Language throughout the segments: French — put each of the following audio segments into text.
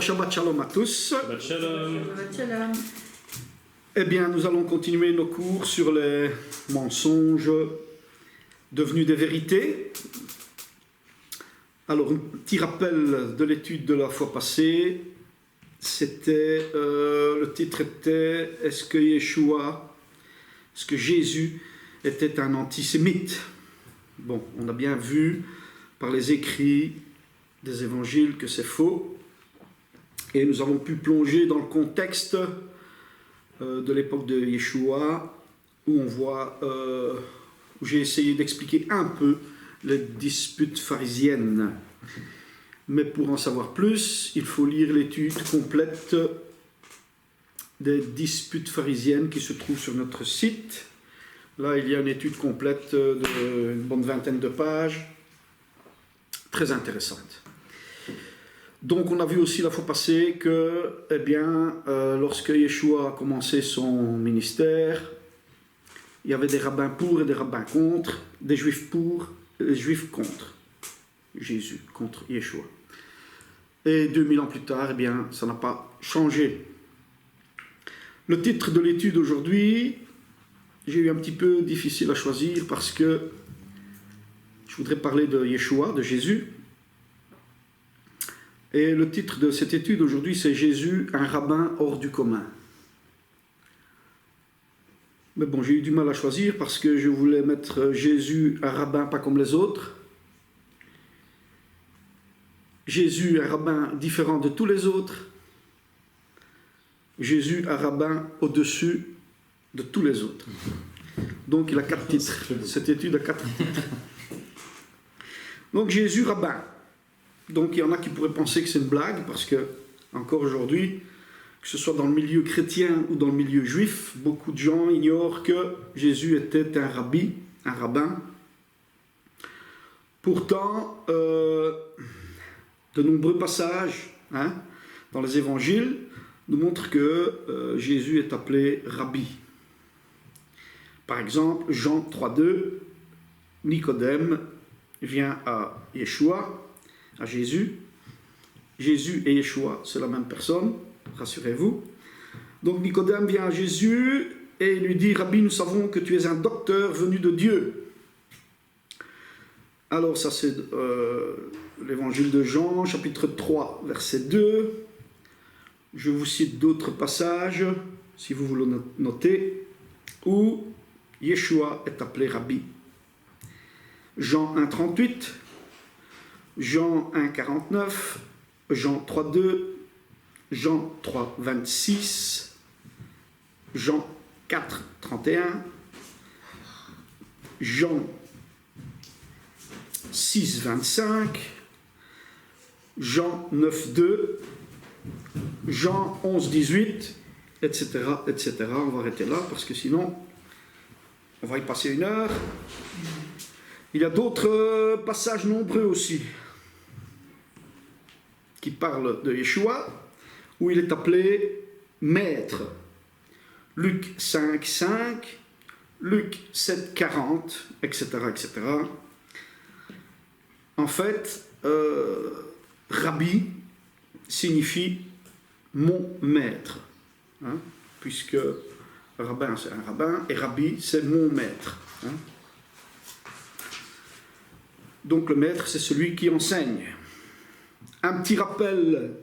Shabbat Shalom à tous. Shabbat Shalom. Shabbat Shalom. Eh bien, nous allons continuer nos cours sur les mensonges devenus des vérités. Alors, un petit rappel de l'étude de la fois passée. C'était, le titre était « Est-ce que Jésus était un antisémite ?» Bon, on a bien vu par les écrits des évangiles que c'est faux. Et nous avons pu plonger dans le contexte de l'époque de Yeshua, où on voit, où j'ai essayé d'expliquer un peu les disputes pharisiennes. Mais pour en savoir plus, il faut lire l'étude complète des disputes pharisiennes qui se trouve sur notre site. Là, il y a une étude complète d'une bonne vingtaine de pages, très intéressante. Donc, on a vu aussi la fois passée que, eh bien, lorsque Yeshua a commencé son ministère, il y avait des rabbins pour et des rabbins contre, des juifs pour et des juifs contre Jésus, contre Yeshua. Et 2000 ans plus tard, eh bien, ça n'a pas changé. Le titre de l'étude aujourd'hui, j'ai eu un petit peu difficile à choisir parce que je voudrais parler de Yeshua, de Jésus. Et le titre de cette étude aujourd'hui, c'est « Jésus, un rabbin hors du commun ». Mais bon, j'ai eu du mal à choisir parce que je voulais mettre Jésus, un rabbin pas comme les autres. Jésus, un rabbin différent de tous les autres. Jésus, un rabbin au-dessus de tous les autres. Donc il a 4 titres. Cette étude a 4 titres. Donc Jésus, rabbin. Donc il y en a qui pourraient penser que c'est une blague, parce que, encore aujourd'hui, que ce soit dans le milieu chrétien ou dans le milieu juif, beaucoup de gens ignorent que Jésus était un rabbi, un rabbin. Pourtant, de nombreux passages dans les évangiles nous montrent que Jésus est appelé rabbi. Par exemple, Jean 3,2, Nicodème vient à Yeshua, à Jésus. Jésus et Yeshua, c'est la même personne, rassurez-vous. Donc Nicodème vient à Jésus et lui dit « Rabbi, nous savons que tu es un docteur venu de Dieu. » Alors ça c'est l'évangile de Jean, chapitre 3, verset 2. Je vous cite d'autres passages, si vous voulez noter, où Yeshua est appelé Rabbi. Jean 1, 38, Jean 1, 49, Jean 3, 2, Jean 3, 26, Jean 4, 31, Jean 6, 25, Jean 9, 2, Jean 11, 18, etc., etc. On va arrêter là parce que sinon, on va y passer 1 heure. Il y a d'autres passages nombreux aussi qui parlent de Yeshua, où il est appelé Maître. Luc 5, 5, Luc 7, 40, etc., etc. En fait, Rabbi signifie mon maître, puisque rabbin c'est un rabbin et Rabbi c'est mon maître. Donc le maître c'est celui qui enseigne. Un petit rappel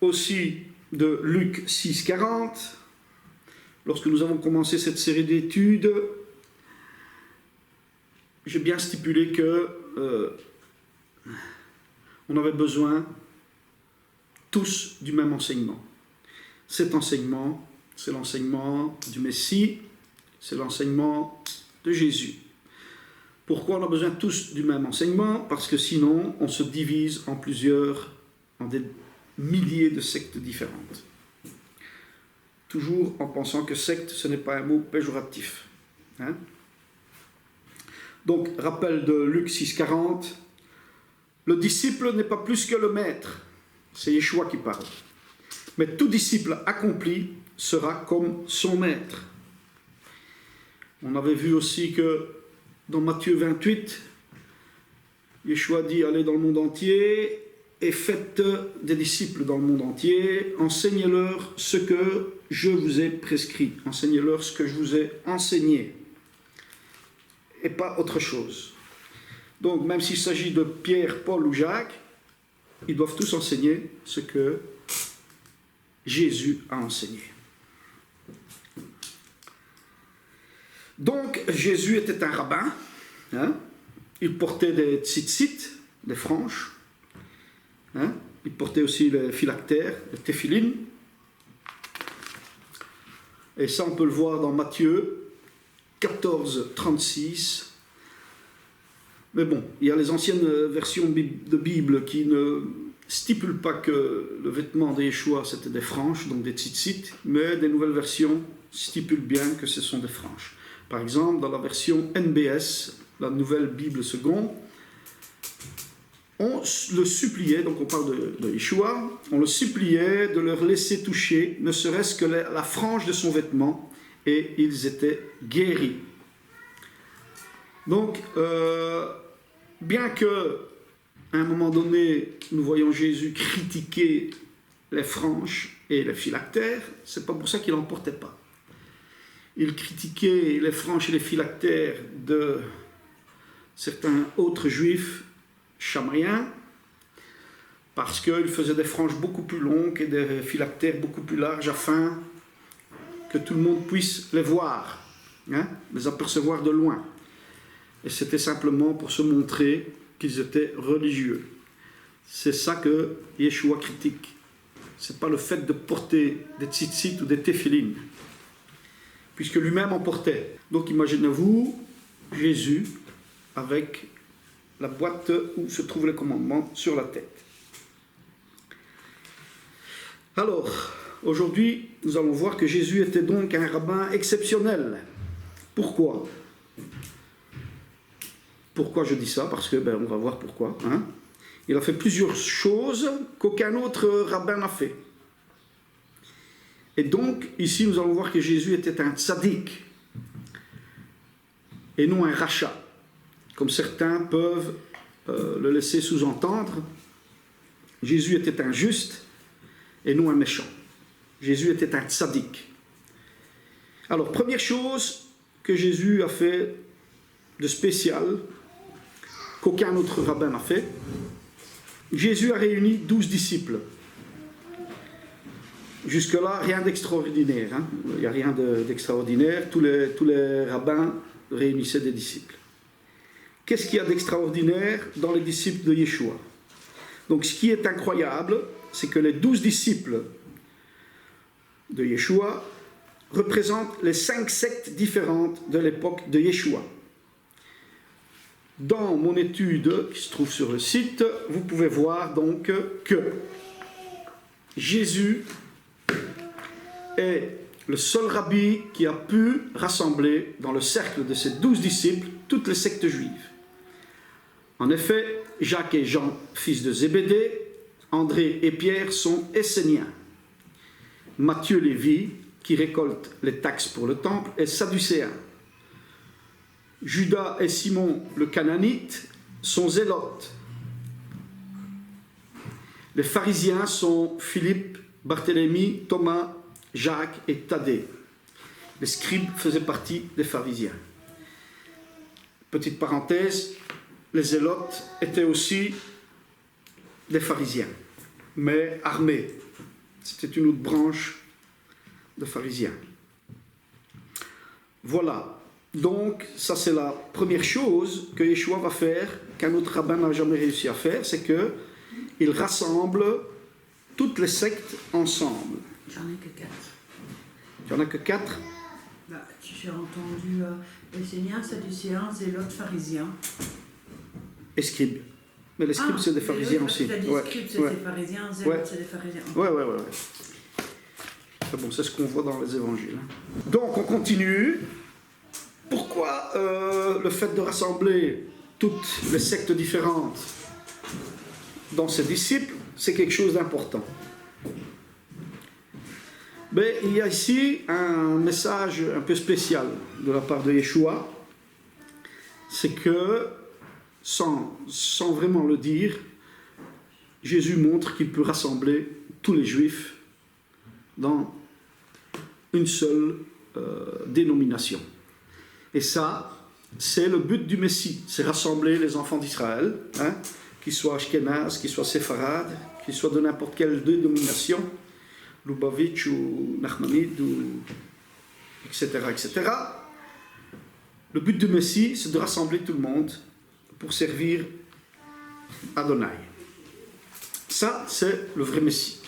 aussi de Luc 6, 40. Lorsque nous avons commencé cette série d'études, j'ai bien stipulé que on avait besoin tous du même enseignement. Cet enseignement, c'est l'enseignement du Messie, c'est l'enseignement de Jésus. Pourquoi on a besoin tous du même enseignement? Parce que sinon, on se divise en des milliers de sectes différentes. Toujours en pensant que secte, ce n'est pas un mot péjoratif. Donc, rappel de Luc 6, 40, le disciple n'est pas plus que le maître. C'est Yeshua qui parle. Mais tout disciple accompli sera comme son maître. On avait vu aussi que dans Matthieu 28, Yeshua dit « Allez dans le monde entier et faites des disciples dans le monde entier, enseignez-leur ce que je vous ai prescrit, enseignez-leur ce que je vous ai enseigné, et pas autre chose. Donc, même s'il s'agit de Pierre, Paul ou Jacques, ils doivent tous enseigner ce que Jésus a enseigné. Donc, Jésus était un rabbin, hein? Il portait des tzitzit, des franges, hein? Il portait aussi les phylactères, les téphilines. Et ça, on peut le voir dans Matthieu 14, 36. Mais bon, il y a les anciennes versions de Bible qui ne stipulent pas que le vêtement de Yeshua, c'était des franges, donc des tzitzit, mais des nouvelles versions stipulent bien que ce sont des franges. Par exemple, dans la version NBS, la nouvelle Bible seconde, on le suppliait, donc on parle de Yeshua, on le suppliait de leur laisser toucher, ne serait-ce que la frange de son vêtement, et ils étaient guéris. Donc, bien que, à un moment donné, nous voyons Jésus critiquer les franges et les phylactères, c'est pas pour ça qu'il n'en portait pas. Il critiquait les franges et les phylactères de certains autres juifs chamaïens, parce qu'ils faisaient des franges beaucoup plus longues et des phylactères beaucoup plus larges, afin que tout le monde puisse les voir, hein, les apercevoir de loin. Et c'était simplement pour se montrer qu'ils étaient religieux. C'est ça que Yeshua critique. Ce n'est pas le fait de porter des tzitzit ou des téphilines, puisque lui-même en portait. Donc imaginez-vous Jésus avec la boîte où se trouvent les commandements sur la tête. Alors, aujourd'hui, nous allons voir que Jésus était donc un rabbin exceptionnel. Pourquoi ? Pourquoi je dis ça ? Parce que, on va voir pourquoi. Hein ? Il a fait plusieurs choses qu'aucun autre rabbin n'a fait. Et donc, ici, nous allons voir que Jésus était un tzaddik et non un rachat, comme certains peuvent le laisser sous-entendre. Jésus était un juste et non un méchant. Jésus était un tzaddik. Alors, première chose que Jésus a fait de spécial, qu'aucun autre rabbin n'a fait, Jésus a réuni 12 disciples. Jusque-là, rien d'extraordinaire. Hein? Il n'y a rien d'extraordinaire. Tous les rabbins réunissaient des disciples. Qu'est-ce qu'il y a d'extraordinaire dans les disciples de Yeshua ? Donc, ce qui est incroyable, c'est que les 12 disciples de Yeshua représentent les 5 sectes différentes de l'époque de Yeshua. Dans mon étude qui se trouve sur le site, vous pouvez voir donc que Jésus est le seul rabbi qui a pu rassembler dans le cercle de ses 12 disciples toutes les sectes juives. En effet, Jacques et Jean, fils de Zébédée, André et Pierre sont Esséniens. Matthieu Lévi, qui récolte les taxes pour le temple, est sadducéen. Judas et Simon le Cananite sont zélotes. Les pharisiens sont Philippe, Barthélemy, Thomas, Jacques et Thaddée. Les scribes faisaient partie des pharisiens. Petite parenthèse, les zélotes étaient aussi des pharisiens, mais armés. C'était une autre branche de pharisiens. Voilà. Donc, ça c'est la première chose que Yeshua va faire, qu'un autre rabbin n'a jamais réussi à faire, c'est qu'il rassemble toutes les sectes ensemble. J'en ai que 4. Il n'y en a que 4 ? J'ai entendu Esséniens, Sadducéens, Zélotes, Pharisiens. Et scribes. Mais les scribes, c'est des pharisiens aussi. Tu as dit scribes, c'est des pharisiens, zélotes, c'est des pharisiens. Ouais. Bon, c'est ce qu'on voit dans les évangiles. Donc, on continue. Pourquoi le fait de rassembler toutes les sectes différentes dans ses disciples, c'est quelque chose d'important? Mais il y a ici un message un peu spécial de la part de Yeshua. C'est que, sans vraiment le dire, Jésus montre qu'il peut rassembler tous les Juifs dans une seule dénomination. Et ça, c'est le but du Messie, c'est rassembler les enfants d'Israël, hein, qu'ils soient ashkénazes, qu'ils soient séfarades, qu'ils soient de n'importe quelle dénomination, Lubavitch ou Nachmanide, etc., etc. Le but du Messie, c'est de rassembler tout le monde pour servir Adonai. Ça, c'est le vrai Messie.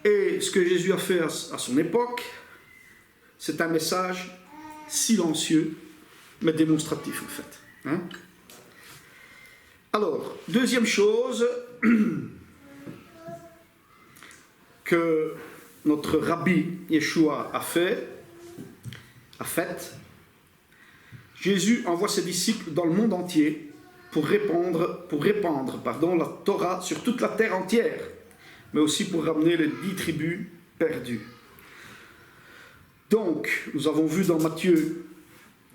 Et ce que Jésus a fait à son époque, c'est un message silencieux, mais démonstratif en fait. Hein? Alors, deuxième chose que notre rabbi Yeshua a fait, Jésus envoie ses disciples dans le monde entier pour répandre la Torah sur toute la terre entière, mais aussi pour ramener les 10 tribus perdues. Donc, nous avons vu dans Matthieu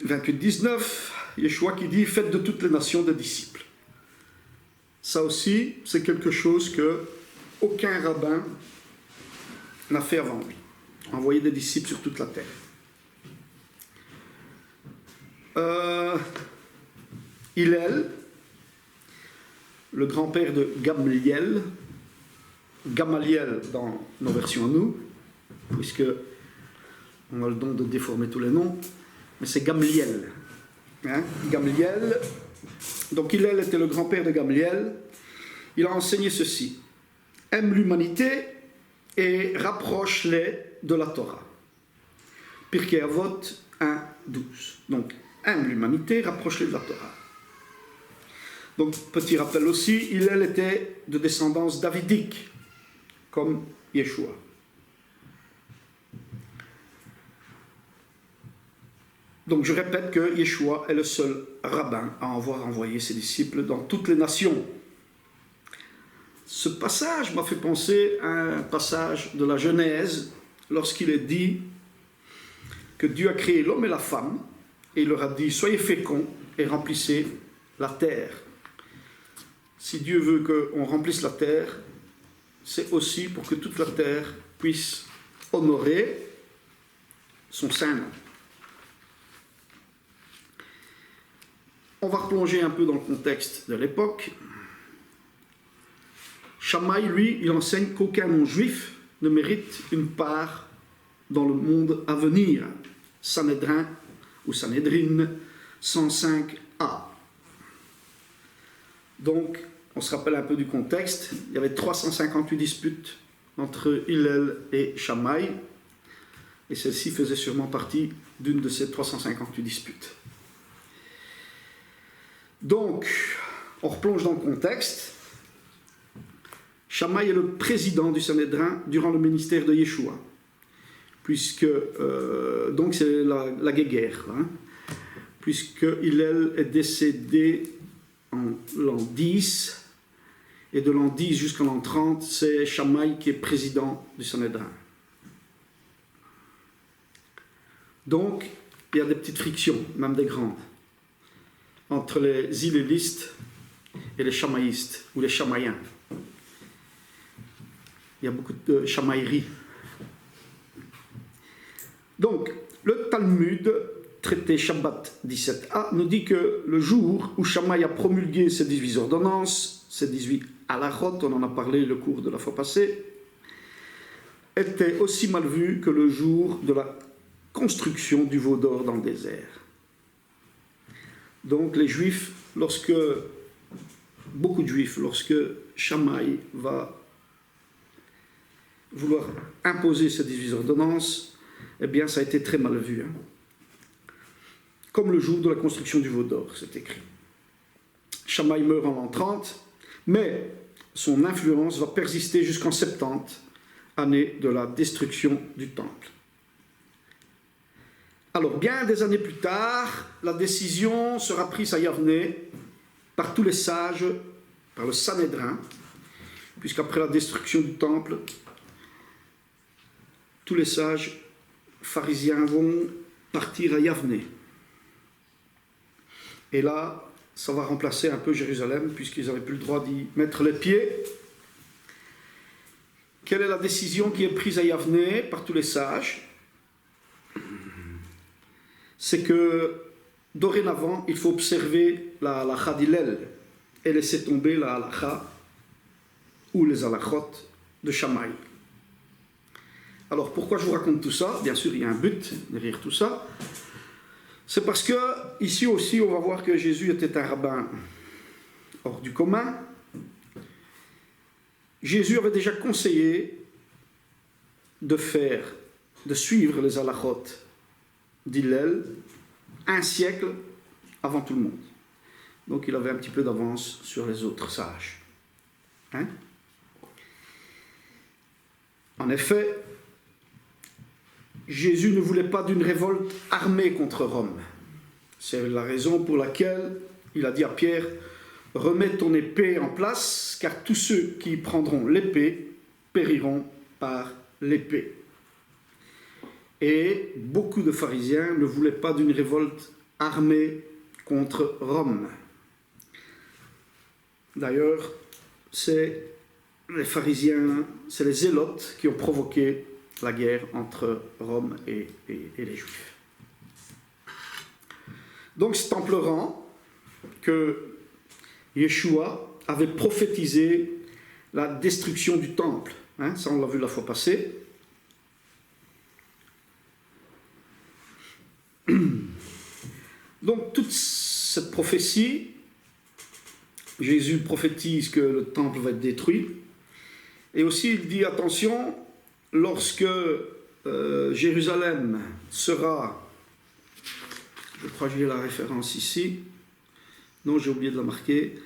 28, 19, Yeshua qui dit « Faites de toutes les nations des disciples ». Ça aussi, c'est quelque chose que aucun rabbin n'a fait avant lui. Envoyer des disciples sur toute la terre. Hillel, le grand-père de Gamaliel dans nos versions à nous, puisque on a le don de déformer tous les noms, mais c'est Gamaliel. Hein? Gamaliel, donc Hillel était le grand-père de Gamaliel, il a enseigné ceci: aime l'humanité et rapproche-les de la Torah. Pirkei Avot 1, 12. Donc, aime l'humanité, rapproche-les de la Torah. Donc, petit rappel aussi, Hillel était de descendance davidique, comme Yeshua. Donc, je répète que Yeshua est le seul rabbin à avoir envoyé ses disciples dans toutes les nations. Ce passage m'a fait penser à un passage de la Genèse, lorsqu'il est dit que Dieu a créé l'homme et la femme, et il leur a dit « Soyez féconds et remplissez la terre ». Si Dieu veut qu'on remplisse la terre, c'est aussi pour que toute la terre puisse honorer son saint nom. On va replonger un peu dans le contexte de l'époque. Shammai, lui, il enseigne qu'aucun non-juif ne mérite une part dans le monde à venir. Sanhédrin ou Sanhédrin 105a. Donc, on se rappelle un peu du contexte. Il y avait 358 disputes entre Hillel et Shammai, et celle-ci faisait sûrement partie d'une de ces 358 disputes. Donc, on replonge dans le contexte. Shammai est le président du Sanhédrin durant le ministère de Yeshua, puisque, donc c'est la guéguerre, hein, puisque Hillel est décédé en l'an 10, et de l'an 10 jusqu'à l'an 30, c'est Shammai qui est président du Sanhédrin. Donc, il y a des petites frictions, même des grandes, entre les hillélistes et les chamaïstes, ou les chamaïens. Il y a beaucoup de chamaillerie. Donc, le Talmud, traité Shabbat 17a, nous dit que le jour où Shammai a promulgué ses 18 ordonnances, ses 18 halachot, on en a parlé le cours de la fois passée, était aussi mal vu que le jour de la construction du veau d'or dans le désert. Donc les Juifs, beaucoup de Juifs, lorsque Shammai va vouloir imposer ces 18 ordonnances, eh bien ça a été très mal vu. Hein. Comme le jour de la construction du veau d'or, c'est écrit. Shammai meurt en l'an 30, mais son influence va persister jusqu'en 70, année de la destruction du temple. Alors, bien des années plus tard, la décision sera prise à Yavne par tous les sages, par le Sanhédrin, puisqu'après la destruction du temple, tous les sages pharisiens vont partir à Yavne. Et là, ça va remplacer un peu Jérusalem, puisqu'ils n'avaient plus le droit d'y mettre les pieds. Quelle est la décision qui est prise à Yavne par tous les sages? C'est que dorénavant, il faut observer la halakha d'Hillel et laisser tomber la halakha ou les halachot de Shammai. Alors pourquoi je vous raconte tout ça? Bien sûr, il y a un but derrière tout ça. C'est parce que ici aussi, on va voir que Jésus était un rabbin hors du commun. Jésus avait déjà conseillé de suivre les halachot d'Hillel un siècle avant tout le monde. Donc il avait un petit peu d'avance sur les autres sages. Hein? En effet, Jésus ne voulait pas d'une révolte armée contre Rome. C'est la raison pour laquelle il a dit à Pierre, « Remets ton épée en place, car tous ceux qui prendront l'épée périront par l'épée. » Et beaucoup de pharisiens ne voulaient pas d'une révolte armée contre Rome. D'ailleurs, c'est les pharisiens, c'est les zélotes qui ont provoqué la guerre entre Rome et les Juifs. Donc c'est en pleurant que Yeshua avait prophétisé la destruction du temple. Hein, ça on l'a vu la fois passée. Donc toute cette prophétie, Jésus prophétise que le temple va être détruit. Et aussi il dit attention, lorsque Jérusalem sera, je crois que j'ai la référence ici, non j'ai oublié de la marquer,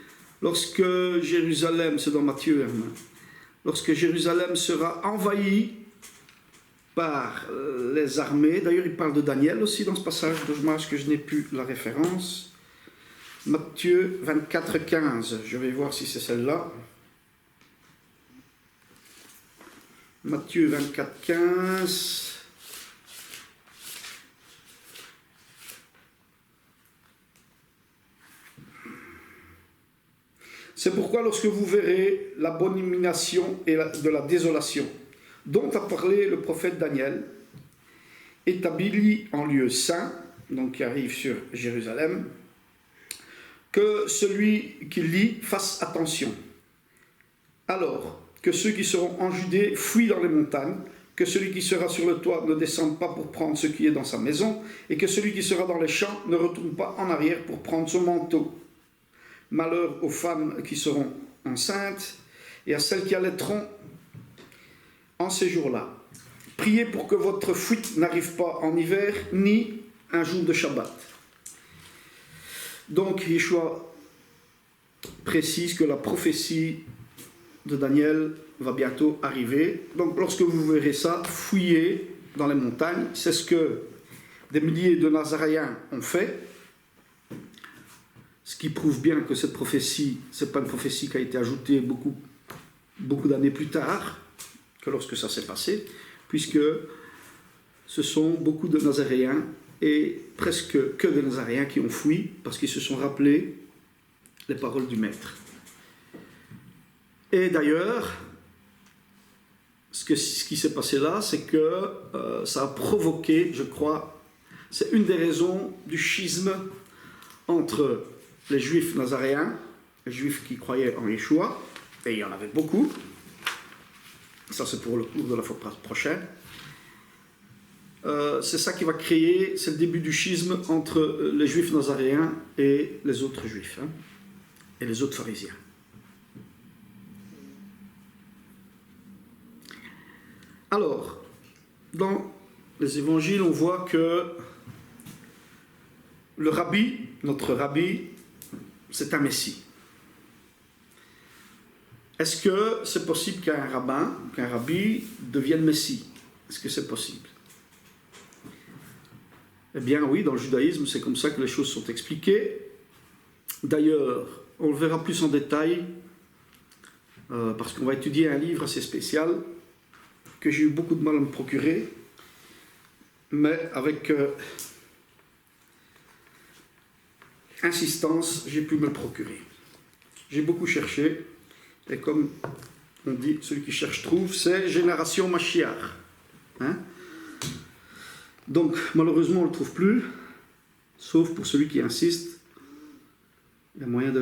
lorsque Jérusalem, c'est dans Matthieu, lorsque Jérusalem sera envahie par les armées, d'ailleurs il parle de Daniel aussi dans ce passage, dommage que je n'ai plus la référence, Matthieu 24, 15, je vais voir si c'est celle-là. Matthieu 24, 15. C'est pourquoi lorsque vous verrez l'abomination de la désolation, dont a parlé le prophète Daniel, établi en lieu saint, donc qui arrive sur Jérusalem, que celui qui lit fasse attention. Alors, que ceux qui seront en Judée fuient dans les montagnes, que celui qui sera sur le toit ne descende pas pour prendre ce qui est dans sa maison, et que celui qui sera dans les champs ne retourne pas en arrière pour prendre son manteau. Malheur aux femmes qui seront enceintes et à celles qui allaiteront en ces jours-là. Priez pour que votre fuite n'arrive pas en hiver, ni un jour de Shabbat. Donc, Yeshua précise que la prophétie de Daniel va bientôt arriver. Donc, lorsque vous verrez ça, fouillez dans les montagnes. C'est ce que des milliers de Nazaréens ont fait. Ce qui prouve bien que cette prophétie, ce n'est pas une prophétie qui a été ajoutée beaucoup d'années plus tard que lorsque ça s'est passé, puisque ce sont beaucoup de Nazaréens et presque que des Nazaréens qui ont fui parce qu'ils se sont rappelés les paroles du Maître. Et d'ailleurs, ce qui s'est passé là, c'est que ça a provoqué, je crois, c'est une des raisons du schisme entre les Juifs nazaréens, les Juifs qui croyaient en Yeshua, et il y en avait beaucoup. Ça, c'est pour le cours de la fois prochaine. C'est ça qui va créer, c'est le début du schisme entre les Juifs nazaréens et les autres Juifs, hein, et les autres pharisiens. Alors, dans les évangiles, on voit que le rabbi, notre rabbi, c'est un messie. Est-ce que c'est possible qu'un rabbin, qu'un rabbi devienne messie? Est-ce que c'est possible? Eh bien oui, dans le judaïsme, c'est comme ça que les choses sont expliquées. D'ailleurs, on le verra plus en détail, parce qu'on va étudier un livre assez spécial, que j'ai eu beaucoup de mal à me procurer, mais avec insistance, j'ai pu me le procurer. J'ai beaucoup cherché, et comme on dit, celui qui cherche trouve, c'est Génération Mashiach. Hein? Donc, malheureusement, on ne le trouve plus, sauf pour celui qui insiste. Il y a moyen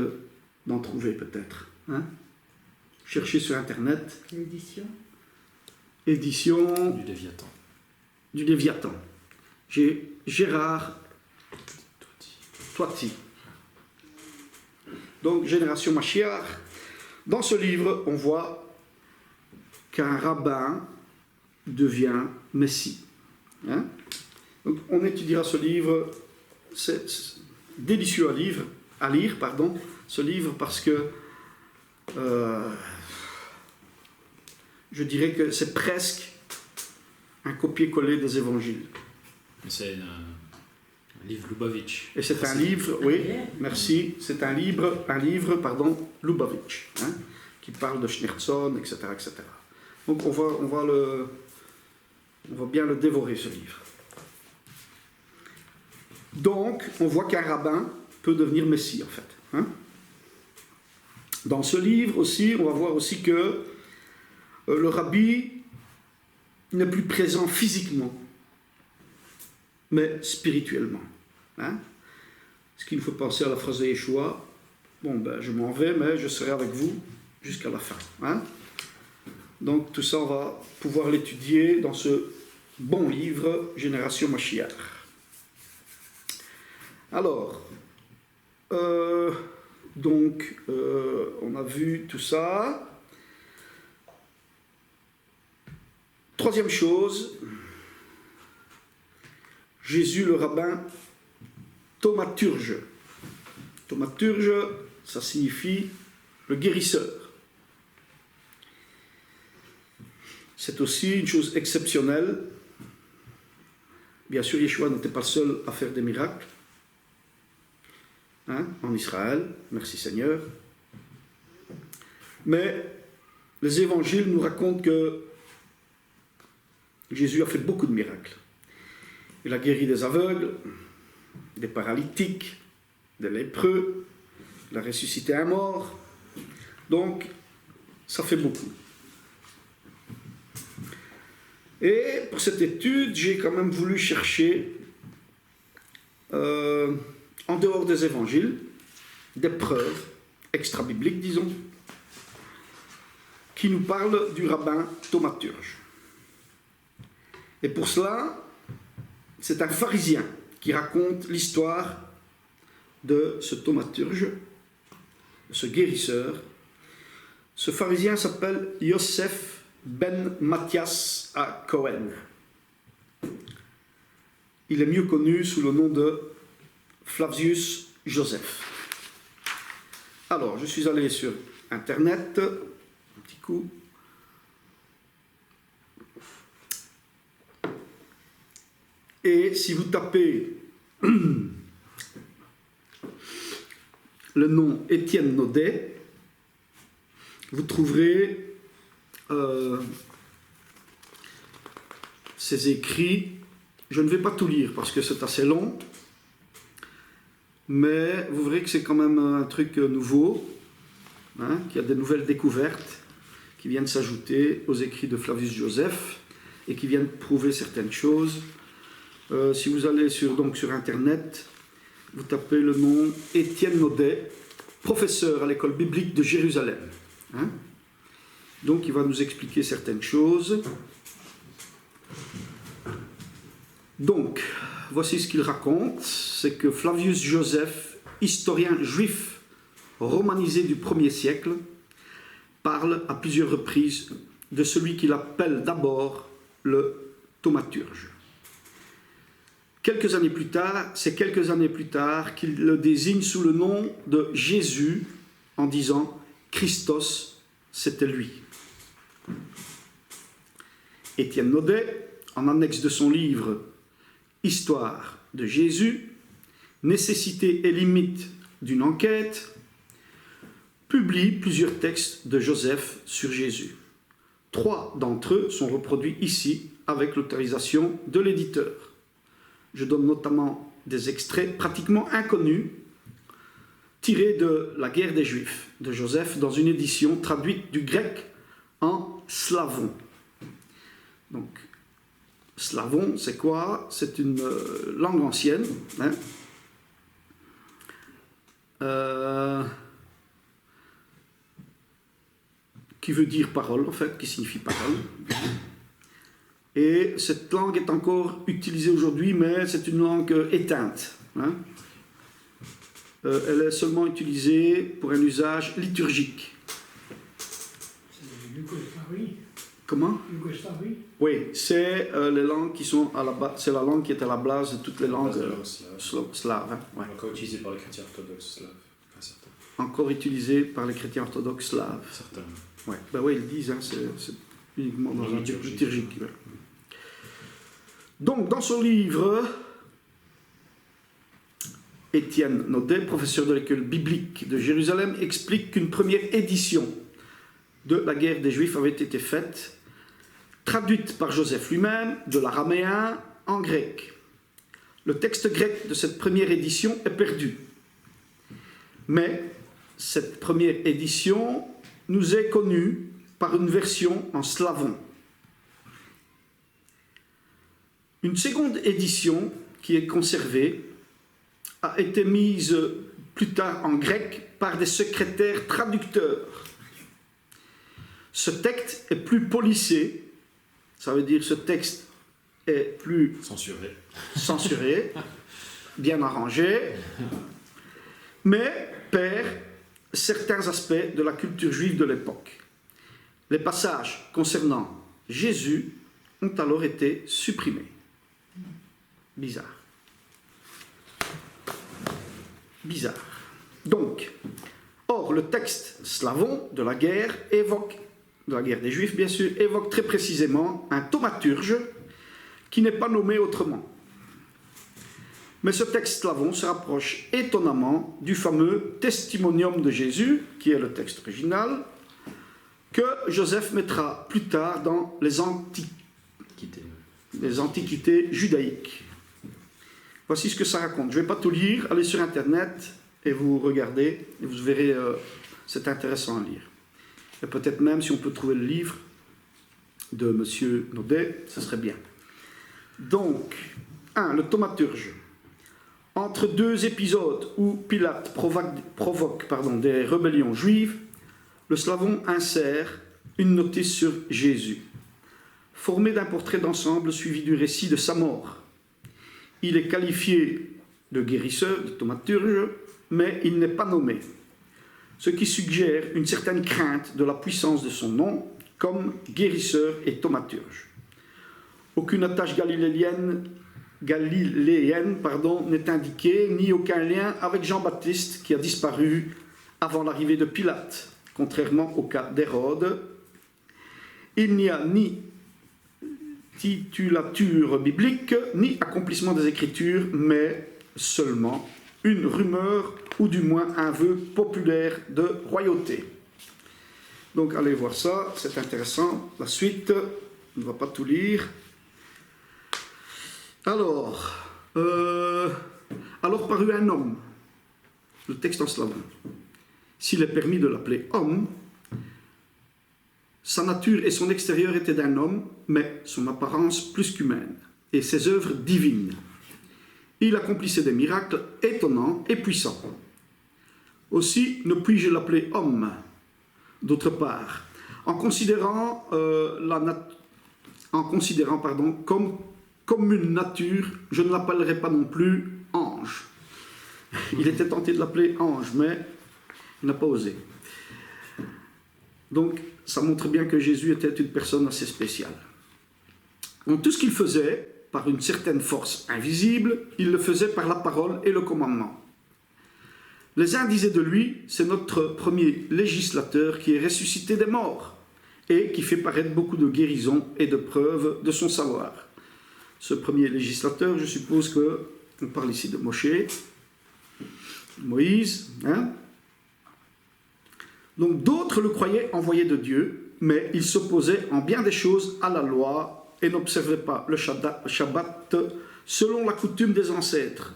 d'en trouver peut-être. Hein? Cherchez sur Internet. L'édition. Édition du Léviathan. J'ai Gérard Toiti. Donc, Génération Mashiach. Dans ce livre, on voit qu'un rabbin devient Messie. Hein? Donc, on étudiera ce livre. C'est délicieux à lire, ce livre, parce que je dirais que c'est presque un copier-coller des évangiles. C'est un livre Lubavitch. Et c'est un livre, oui, merci, c'est un livre, Lubavitch, hein, qui parle de Schneerson, etc., etc. Donc on va bien le dévorer, ce livre. Donc, on voit qu'un rabbin peut devenir Messie, en fait. Hein. Dans ce livre aussi, on va voir aussi que le rabbi n'est plus présent physiquement, mais spirituellement. Hein. Ce qui nous fait penser à la phrase de Yeshua, je m'en vais, mais je serai avec vous jusqu'à la fin. Hein. Donc tout ça, on va pouvoir l'étudier dans ce bon livre, Génération Mashiach. Alors, on a vu tout ça. Troisième chose, Jésus le rabbin thaumaturge. Thaumaturge, ça signifie le guérisseur. C'est aussi une chose exceptionnelle. Bien sûr, Yeshua n'était pas seul à faire des miracles. Hein, en Israël, merci Seigneur. Mais les évangiles nous racontent que Jésus a fait beaucoup de miracles. Il a guéri des aveugles, des paralytiques, des lépreux, il a ressuscité un mort. Donc, ça fait beaucoup. Et pour cette étude, j'ai quand même voulu chercher en dehors des évangiles, des preuves extra-bibliques, disons, qui nous parlent du rabbin thaumaturge. Et pour cela, c'est un pharisien qui raconte l'histoire de ce thaumaturge, de ce guérisseur. Ce pharisien s'appelle Yosef ben Matthias à Cohen. Il est mieux connu sous le nom de Flavius Joseph. Alors, je suis allé sur Internet, un petit coup. Et si vous tapez le nom Étienne Naudet, vous trouverez ses écrits. Je ne vais pas tout lire parce que c'est assez long. Mais vous verrez que c'est quand même un truc nouveau, hein, qu'il y a des nouvelles découvertes qui viennent s'ajouter aux écrits de Flavius Joseph et qui viennent prouver certaines choses. Si vous allez sur Internet, vous tapez le nom Étienne Naudet, professeur à l'école biblique de Jérusalem. Hein. Donc il va nous expliquer certaines choses. Donc, voici ce qu'il raconte, c'est que Flavius Joseph, historien juif romanisé du 1er siècle, parle à plusieurs reprises de celui qu'il appelle d'abord le thaumaturge. C'est quelques années plus tard qu'il le désigne sous le nom de Jésus en disant « Christos, c'était lui ». Étienne Naudet, en annexe de son livre « Histoire de Jésus, nécessité et limite d'une enquête », publie plusieurs textes de Joseph sur Jésus. 3 d'entre eux sont reproduits ici avec l'autorisation de l'éditeur. Je donne notamment des extraits pratiquement inconnus tiré de La guerre des Juifs de Joseph dans une édition traduite du grec en slavon. Donc, slavon, c'est quoi? C'est une langue ancienne, hein, qui veut dire parole, en fait, qui signifie parole. Et cette langue est encore utilisée aujourd'hui, mais c'est une langue éteinte. Hein. Elle est seulement utilisée pour un usage liturgique. C'est Yougoslavie. Comment? Yougoslavie. Oui, c'est les langues qui sont à la base, c'est la langue qui est à la base de toutes les langues slaves. Hein, ouais. Encore utilisé par les chrétiens orthodoxes slaves. Enfin, certains. Encore utilisé par les chrétiens orthodoxes slaves. Certains. Ouais. Ben oui, ils le disent, hein, c'est uniquement dans un truc liturgique. Ouais. Donc, dans son livre, Étienne Naudet, professeur de l'école biblique de Jérusalem, explique qu'une première édition de la guerre des Juifs avait été faite, traduite par Joseph lui-même, de l'araméen en grec. Le texte grec de cette première édition est perdu. Mais cette première édition nous est connue par une version en slavon. Une seconde édition, qui est conservée, a été mise plus tard en grec par des secrétaires traducteurs. Ce texte est plus polissé, ça veut dire ce texte est plus censuré, bien arrangé, mais perd certains aspects de la culture juive de l'époque. Les passages concernant Jésus ont alors été supprimés. Bizarre. Bizarre. Donc, or, le texte slavon de la guerre des Juifs, bien sûr, évoque très précisément un thaumaturge qui n'est pas nommé autrement. Mais ce texte slavon se rapproche étonnamment du fameux testimonium de Jésus, qui est le texte original, que Joseph mettra plus tard dans les antiquités judaïques. Voici ce que ça raconte. Je ne vais pas tout lire, allez sur Internet et vous regardez, et vous verrez, c'est intéressant à lire. Et peut-être même si on peut trouver le livre de M. Naudet, ce serait bien. Donc, 1. Le thaumaturge. Entre deux épisodes où Pilate provoque des rébellions juives, le slavon insère une notice sur Jésus, formée d'un portrait d'ensemble suivi du récit de sa mort. Il est qualifié de guérisseur, de thaumaturge, mais il n'est pas nommé, ce qui suggère une certaine crainte de la puissance de son nom comme guérisseur et thaumaturge. Aucune attache galiléenne n'est indiquée, ni aucun lien avec Jean-Baptiste qui a disparu avant l'arrivée de Pilate, contrairement au cas d'Hérode. Il n'y a ni titulature biblique, ni accomplissement des Écritures, mais seulement une rumeur ou du moins un vœu populaire de royauté. Donc allez voir ça, c'est intéressant. La suite, on ne va pas tout lire. Alors parut un homme, le texte en slavon. S'il est permis de l'appeler homme, sa nature et son extérieur étaient d'un homme, mais son apparence plus qu'humaine, et ses œuvres divines. Il accomplissait des miracles étonnants et puissants. Aussi ne puis-je l'appeler homme, d'autre part, en considérant comme une nature, je ne l'appellerai pas non plus ange. Il était tenté de l'appeler ange, mais il n'a pas osé. Donc, ça montre bien que Jésus était une personne assez spéciale. Donc, tout ce qu'il faisait, par une certaine force invisible, il le faisait par la parole et le commandement. Les uns disaient de lui, c'est notre premier législateur qui est ressuscité des morts et qui fait paraître beaucoup de guérisons et de preuves de son savoir. Ce premier législateur, je suppose qu'on parle ici de Moïse, hein? Donc d'autres le croyaient envoyé de Dieu, mais il s'opposait en bien des choses à la loi et n'observait pas le Shabbat selon la coutume des ancêtres.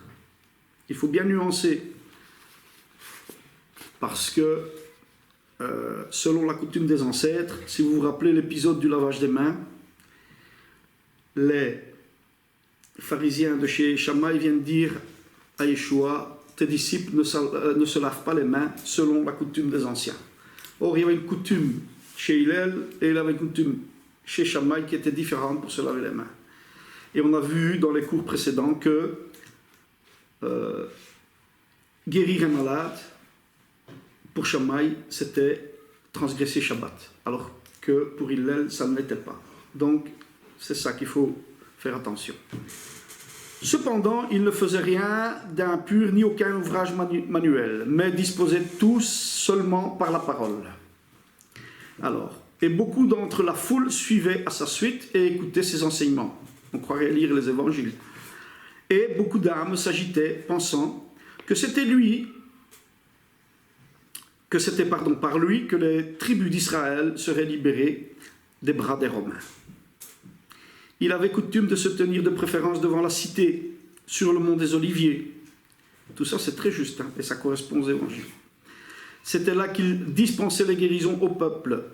Il faut bien nuancer. parce que, selon la coutume des ancêtres, si vous vous rappelez l'épisode du lavage des mains, les pharisiens de chez Shammai viennent dire à Yeshua, tes disciples ne se lavent pas les mains selon la coutume des anciens. Or, il y avait une coutume chez Hillel et il y avait une coutume chez Shammai qui était différente pour se laver les mains. Et on a vu dans les cours précédents que guérir un malade, pour Shammai, c'était transgresser Shabbat, alors que pour Hillel, ça ne l'était pas. Donc, c'est ça qu'il faut faire attention. Cependant, ils ne faisaient rien d'impur ni aucun ouvrage manuel, mais disposaient tous seulement par la parole. Alors, et beaucoup d'entre la foule suivaient à sa suite et écoutaient ses enseignements. On croirait lire les évangiles. Et beaucoup d'âmes s'agitaient, pensant que c'était par lui que les tribus d'Israël seraient libérées des bras des Romains. Il avait coutume de se tenir de préférence devant la cité, sur le mont des Oliviers. Tout ça, c'est très juste, et ça correspond aux évangiles. C'était là qu'il dispensait les guérisons au peuple.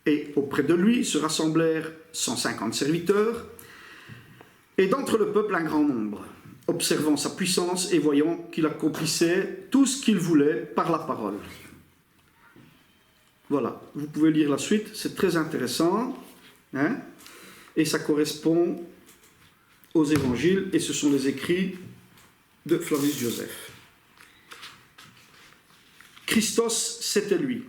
Et auprès de lui se rassemblèrent 150 serviteurs, et d'entre le peuple un grand nombre, observant sa puissance et voyant qu'il accomplissait tout ce qu'il voulait par la parole. Voilà, vous pouvez lire la suite, c'est très intéressant, et ça correspond aux évangiles, et ce sont les écrits de Flavius Joseph. Christos, c'était lui.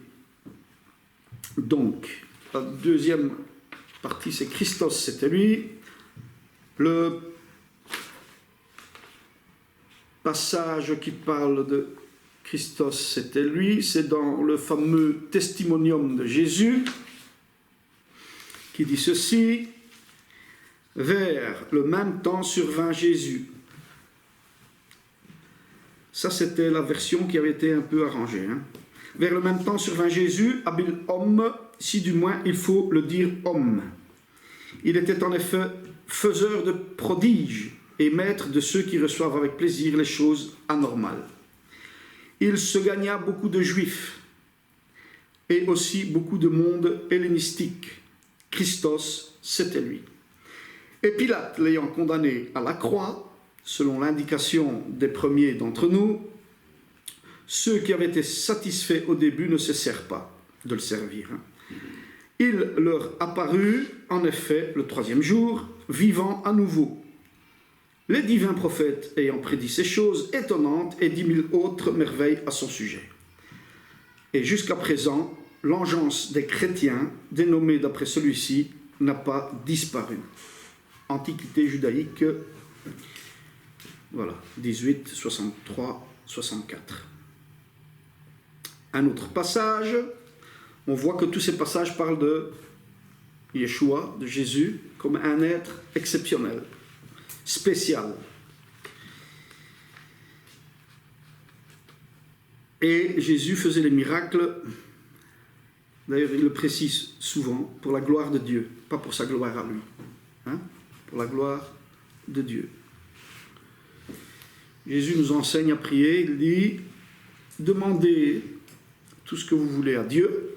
Donc, la deuxième partie, c'est Christos, c'était lui. Le passage qui parle de Christos, c'était lui, c'est dans le fameux Testimonium de Jésus, qui dit ceci: vers le même temps survint Jésus. Ça, c'était la version qui avait été un peu arrangée. Vers le même temps survint Jésus, habile homme, si du moins il faut le dire homme. Il était en effet faiseur de prodiges et maître de ceux qui reçoivent avec plaisir les choses anormales. Il se gagna beaucoup de Juifs et aussi beaucoup de monde hellénistique. Christos, c'était lui. Et Pilate, l'ayant condamné à la croix, selon l'indication des premiers d'entre nous, ceux qui avaient été satisfaits au début ne cessèrent pas de le servir. Il leur apparut, en effet, le troisième jour, vivant à nouveau. Les divins prophètes ayant prédit ces choses étonnantes et 10 000 autres merveilles à son sujet. Et jusqu'à présent, l'engeance des chrétiens, dénommée d'après celui-ci, n'a pas disparu. Antiquité judaïque, voilà, 18, 63, 64. Un autre passage, on voit que tous ces passages parlent de Yeshua, de Jésus, comme un être exceptionnel, spécial. Et Jésus faisait les miracles, d'ailleurs il le précise souvent, pour la gloire de Dieu, pas pour sa gloire à lui, pour la gloire de Dieu. Jésus nous enseigne à prier, il dit, demandez tout ce que vous voulez à Dieu,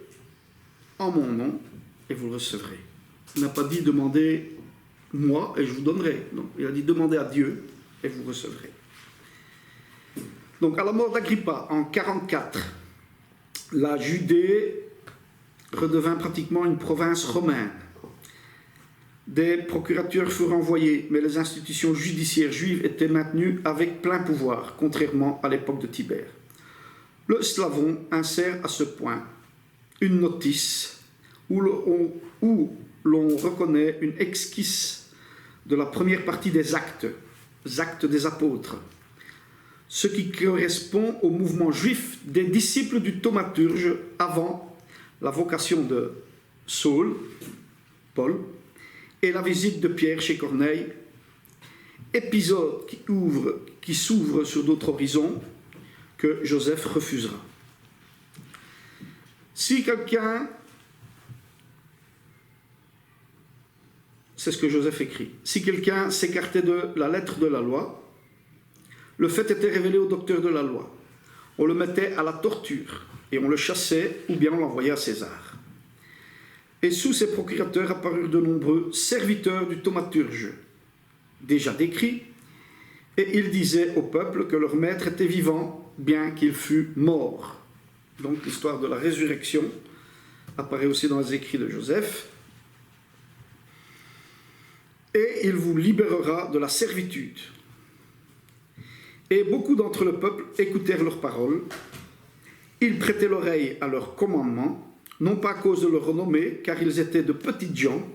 en mon nom, et vous le recevrez. Il n'a pas dit demandez moi et je vous donnerai. Non, il a dit demandez à Dieu et vous recevrez. Donc à la mort d'Agrippa en 44, la Judée redevint pratiquement une province romaine. Des procurateurs furent envoyés, mais les institutions judiciaires juives étaient maintenues avec plein pouvoir, contrairement à l'époque de Tibère. Le Slavon insère à ce point une notice où l'on reconnaît une esquisse de la première partie des actes des apôtres, ce qui correspond au mouvement juif des disciples du thaumaturge avant la vocation de Saul, Paul, et la visite de Pierre chez Corneille, épisode qui s'ouvre sur d'autres horizons que Joseph refusera. Si quelqu'un, c'est ce que Joseph écrit, si quelqu'un s'écartait de la lettre de la loi, le fait était révélé au docteur de la loi. On le mettait à la torture et on le chassait ou bien on l'envoyait à César. Et sous ces procurateurs apparurent de nombreux serviteurs du thaumaturge, déjà décrits, et ils disaient au peuple que leur maître était vivant, bien qu'il fût mort. Donc l'histoire de la résurrection apparaît aussi dans les écrits de Joseph. Et il vous libérera de la servitude. Et beaucoup d'entre le peuple écoutèrent leurs paroles. Ils prêtaient l'oreille à leurs commandements, non pas à cause de leur renommée, car ils étaient de petites gens,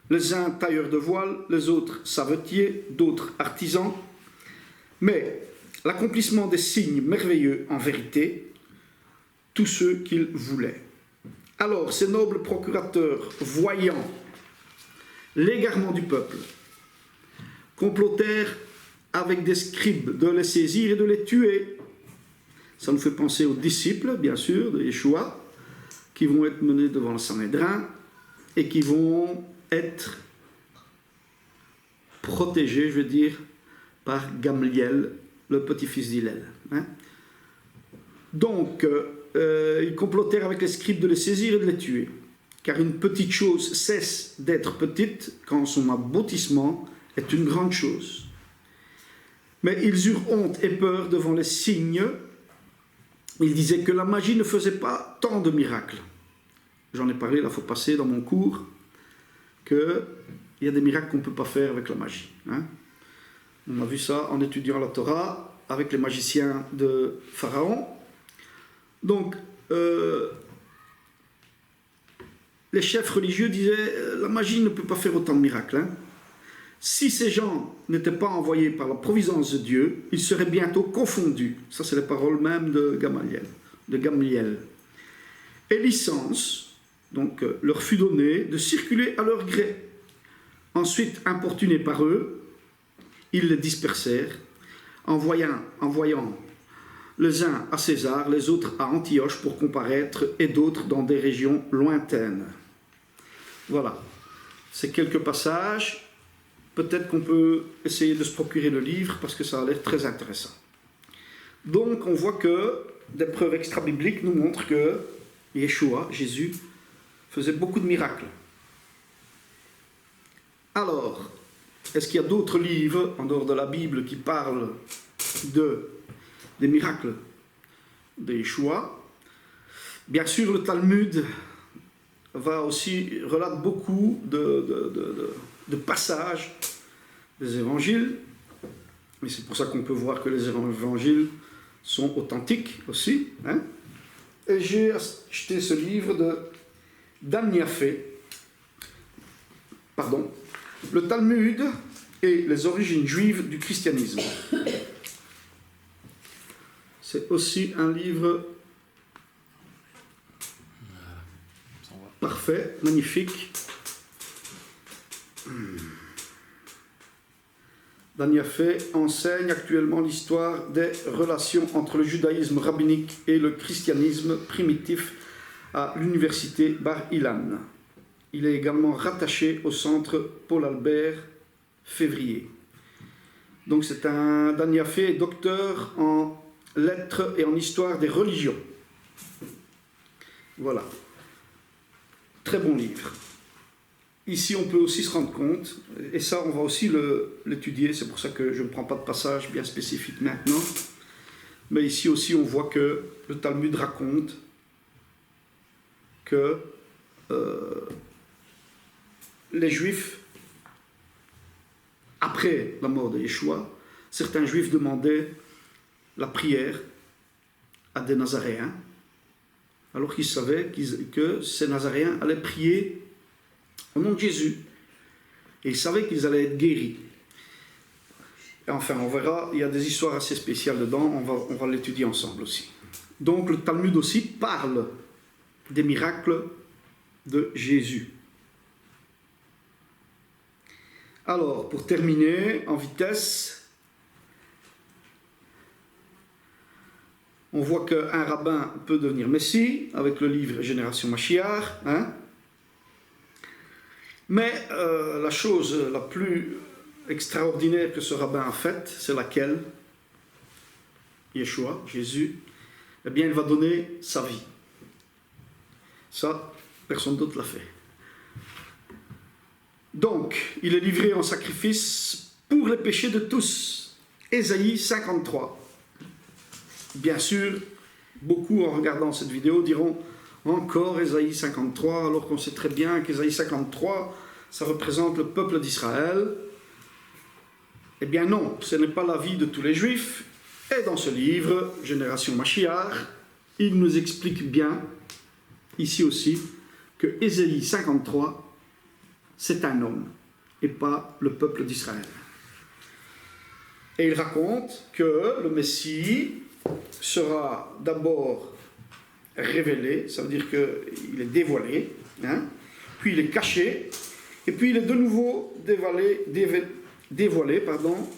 les uns tailleurs de voiles, les autres savetiers, d'autres artisans, mais l'accomplissement des signes merveilleux en vérité, tous ceux qu'ils voulaient. Alors ces nobles procurateurs, voyant l'égarement du peuple, complotèrent avec des scribes de les saisir et de les tuer. Ça nous fait penser aux disciples, bien sûr, de Yeshua, qui vont être menés devant le Sanhédrin et qui vont être protégés, je veux dire, par Gamliel, le petit-fils d'Hillel. Donc, ils complotèrent avec les scribes de les saisir et de les tuer. Car une petite chose cesse d'être petite quand son aboutissement est une grande chose. Mais ils eurent honte et peur devant les signes. Ils disaient que la magie ne faisait pas tant de miracles. J'en ai parlé la fois passée dans mon cours, qu'il y a des miracles qu'on ne peut pas faire avec la magie. On a vu ça en étudiant la Torah avec les magiciens de Pharaon. Donc, les chefs religieux disaient la magie ne peut pas faire autant de miracles. Si ces gens n'étaient pas envoyés par la providence de Dieu, ils seraient bientôt confondus. Ça, c'est les paroles même de Gamliel. Et licence, donc, leur fut donnée de circuler à leur gré. Ensuite, importunés par eux, ils les dispersèrent, envoyant les uns à César, les autres à Antioche pour comparaître, et d'autres dans des régions lointaines. Voilà, c'est quelques passages. Peut-être qu'on peut essayer de se procurer le livre parce que ça a l'air très intéressant. Donc on voit que des preuves extra-bibliques nous montrent que Yeshua, Jésus, faisait beaucoup de miracles. Alors, est-ce qu'il y a d'autres livres en dehors de la Bible qui parlent des miracles de Yeshua? Bien sûr, le Talmud relate beaucoup de passages des évangiles, mais c'est pour ça qu'on peut voir que les évangiles sont authentiques aussi. Et j'ai acheté ce livre de Dan Yafé, le Talmud et les origines juives du christianisme. C'est aussi un livre parfait, magnifique. Dan Yafé enseigne actuellement l'histoire des relations entre le judaïsme rabbinique et le christianisme primitif à l'université Bar Ilan. Il est également rattaché au centre Paul-Albert Février. Donc c'est un Dan Yafé, docteur en lettres et en histoire des religions. Voilà. Très bon livre. Ici, on peut aussi se rendre compte, et ça, on va aussi l'étudier, c'est pour ça que je ne prends pas de passage bien spécifique maintenant, mais ici aussi, on voit que le Talmud raconte que les Juifs, après la mort de Yeshua, certains Juifs demandaient la prière à des Nazaréens, alors qu'ils savaient que ces Nazaréens allaient prier au nom de Jésus. Et ils savaient qu'ils allaient être guéris. Et enfin, on verra, il y a des histoires assez spéciales dedans, on va l'étudier ensemble aussi. Donc le Talmud aussi parle des miracles de Jésus. Alors, pour terminer, en vitesse, on voit qu'un rabbin peut devenir Messie avec le livre Génération Mashiach. Mais la chose la plus extraordinaire que ce rabbin a faite, c'est laquelle? Yeshua, Jésus, eh bien il va donner sa vie. Ça, personne d'autre l'a fait. Donc, il est livré en sacrifice pour les péchés de tous. Ésaïe 53. Bien sûr, beaucoup en regardant cette vidéo diront encore Ésaïe 53, alors qu'on sait très bien qu'Ésaïe 53, ça représente le peuple d'Israël. Eh bien non, ce n'est pas la vie de tous les Juifs. Et dans ce livre, Génération Mashiach, il nous explique bien, ici aussi, que Ésaïe 53, c'est un homme, et pas le peuple d'Israël. Et il raconte que le Messie sera d'abord révélé, ça veut dire qu'il est dévoilé, hein, puis il est caché, et puis il est de nouveau dévoilé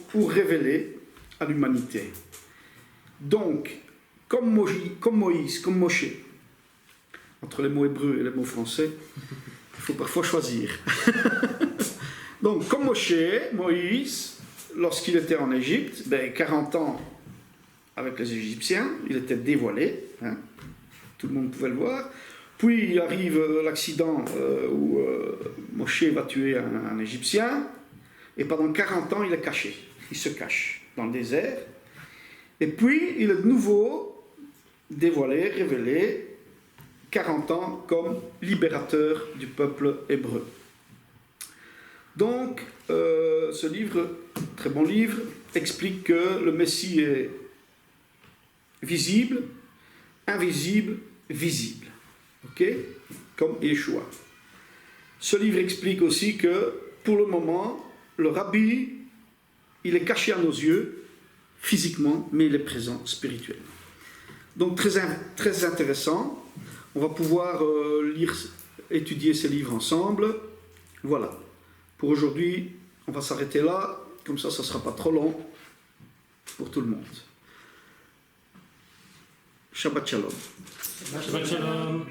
pour révéler à l'humanité. Donc, comme Moïse, comme Moshe, entre les mots hébreux et les mots français, il faut parfois choisir. Donc, comme Moïse, lorsqu'il était en Égypte, 40 ans avec les Égyptiens, il était dévoilé, hein, tout le monde pouvait le voir. Puis il arrive l'accident où Moshe va tuer un Égyptien, et pendant 40 ans, il est caché. Il se cache dans le désert. Et puis, il est de nouveau dévoilé, révélé, 40 ans comme libérateur du peuple hébreu. Donc, ce livre, très bon livre, explique que le Messie est visible, invisible, visible. Ok ? Comme Yeshua. Ce livre explique aussi que, pour le moment, le Rabbi, il est caché à nos yeux, physiquement, mais il est présent spirituellement. Donc, très intéressant. On va pouvoir étudier ces livres ensemble. Voilà. Pour aujourd'hui, on va s'arrêter là. Comme ça ne sera pas trop long pour tout le monde. Shabbat Shalom. Shabbat Shalom.